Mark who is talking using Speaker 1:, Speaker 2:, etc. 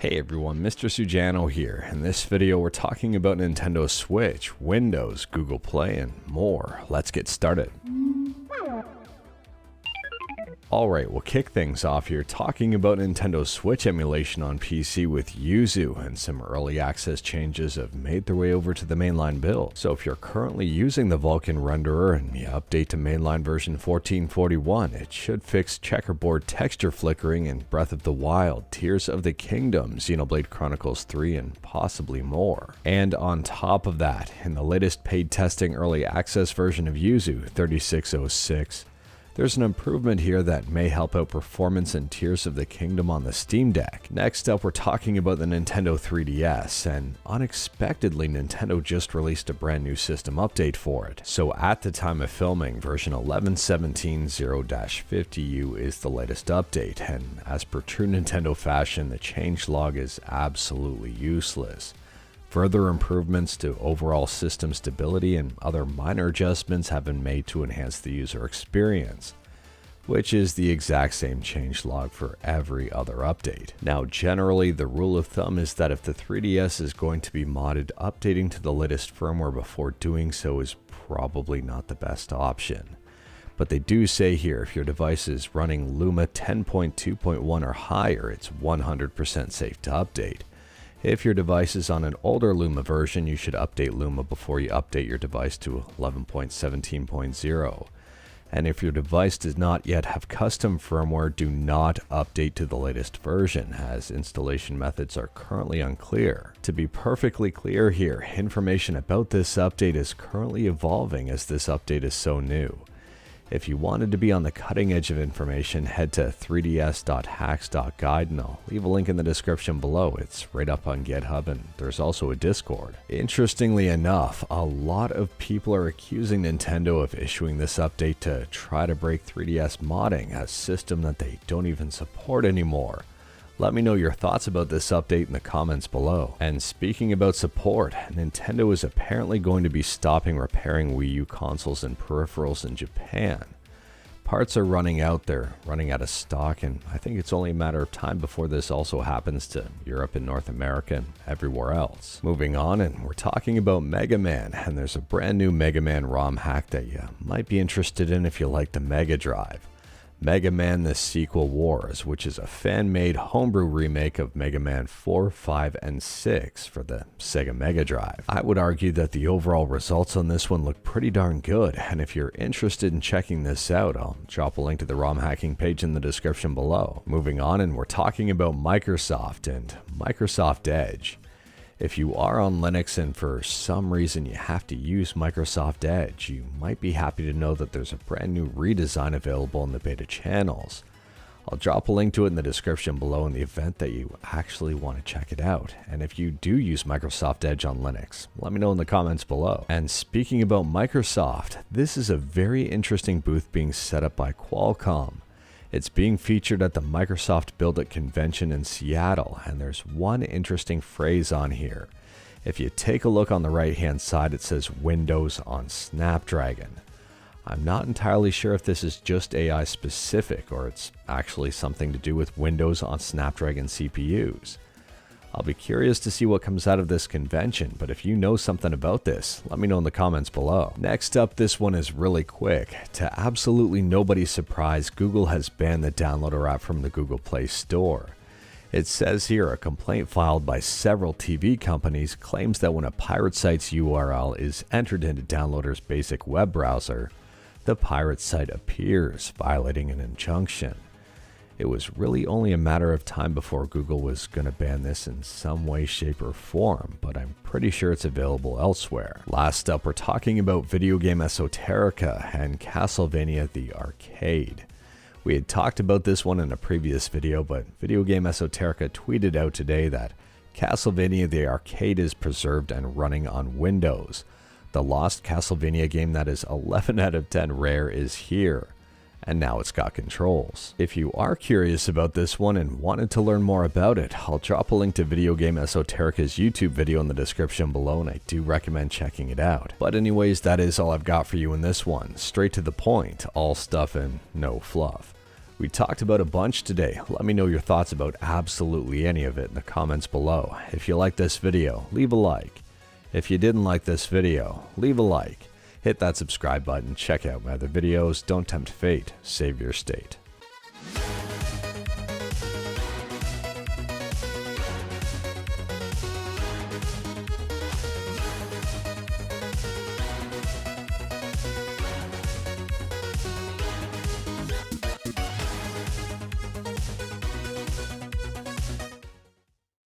Speaker 1: Hey everyone, Mr. Sujano here. In this video we're talking about Nintendo Switch, Windows, Google Play, and more. Let's get started. Alright, we'll kick things off here talking about Nintendo Switch emulation on PC with Yuzu, and some early access changes have made their way over to the mainline build. So if you're currently using the Vulkan renderer and you update to mainline version 1441, it should fix checkerboard texture flickering in Breath of the Wild, Tears of the Kingdom, Xenoblade Chronicles 3, and possibly more. And on top of that, in the latest paid testing early access version of Yuzu, 3606, there's an improvement here that may help out performance in Tears of the Kingdom on the Steam Deck. Next up, we're talking about the Nintendo 3DS, and unexpectedly Nintendo just released a brand new system update for it. So at the time of filming, version 11.17.0-50U is the latest update, and as per true Nintendo fashion, the changelog is absolutely useless. Further improvements to overall system stability and other minor adjustments have been made to enhance the user experience, which is the exact same changelog for every other update. Now, generally, the rule of thumb is that if the 3DS is going to be modded, updating to the latest firmware before doing so is probably not the best option. But they do say here, if your device is running Luma 10.2.1 or higher, it's 100% safe to update. If your device is on an older Luma version, you should update Luma before you update your device to 11.17.0. And if your device does not yet have custom firmware, do not update to the latest version, as installation methods are currently unclear. To be perfectly clear here, information about this update is currently evolving as this update is so new. If you wanted to be on the cutting edge of information, head to 3ds.hacks.guide, and I'll leave a link in the description below. It's right up on GitHub, and there's also a Discord. Interestingly enough, a lot of people are accusing Nintendo of issuing this update to try to break 3DS modding, a system that they don't even support anymore. Let me know your thoughts about this update in the comments below. And speaking about support, Nintendo is apparently going to be stopping repairing Wii U consoles and peripherals in Japan. Parts are running out, they're running out of stock, and I think it's only a matter of time before this also happens to Europe and North America and everywhere else. Moving on, and we're talking about Mega Man, and there's a brand new Mega Man ROM hack that you might be interested in if you like the Mega Drive. Mega Man the Sequel Wars, which is a fan-made homebrew remake of Mega Man 4, 5, and 6 for the Sega Mega Drive. I would argue that the overall results on this one look pretty darn good, and if you're interested in checking this out, I'll drop a link to the ROM hacking page in the description below. Moving on, and we're talking about Microsoft and Microsoft Edge. If you are on Linux and for some reason you have to use Microsoft Edge, you might be happy to know that there's a brand new redesign available in the beta channels. I'll drop a link to it in the description below in the event that you actually want to check it out. And if you do use Microsoft Edge on Linux, let me know in the comments below. And speaking about Microsoft, this is a very interesting booth being set up by Qualcomm. It's being featured at the Microsoft Build It convention in Seattle, and there's one interesting phrase on here. If you take a look on the right hand side, it says Windows on Snapdragon. I'm not entirely sure if this is just AI specific or it's actually something to do with Windows on Snapdragon CPUs. I'll be curious to see what comes out of this convention, but if you know something about this, let me know in the comments below. Next up, this one is really quick. To absolutely nobody's surprise, Google has banned the downloader app from the Google Play Store. It says here a complaint filed by several TV companies claims that when a pirate site's URL is entered into Downloader's basic web browser, the pirate site appears, violating an injunction. It was really only a matter of time before Google was going to ban this in some way, shape, or form, but I'm pretty sure it's available elsewhere. Last up, we're talking about Video Game Esoterica and Castlevania the Arcade. We had talked about this one in a previous video, but Video Game Esoterica tweeted out today that Castlevania the Arcade is preserved and running on Windows. The lost Castlevania game that is 11 out of 10 rare is here. And now it's got controls. If you are curious about this one and wanted to learn more about it, I'll drop a link to Video Game Esoterica's YouTube video in the description below, and I do recommend checking it out. But anyways, that is all I've got for you in this one. Straight to the point, all stuff and no fluff. We talked about a bunch today. Let me know your thoughts about absolutely any of it in the comments below. If you like this video, leave a like. If you didn't like this video, leave a like. Hit that subscribe button, check out my other videos. Don't tempt fate, save your state.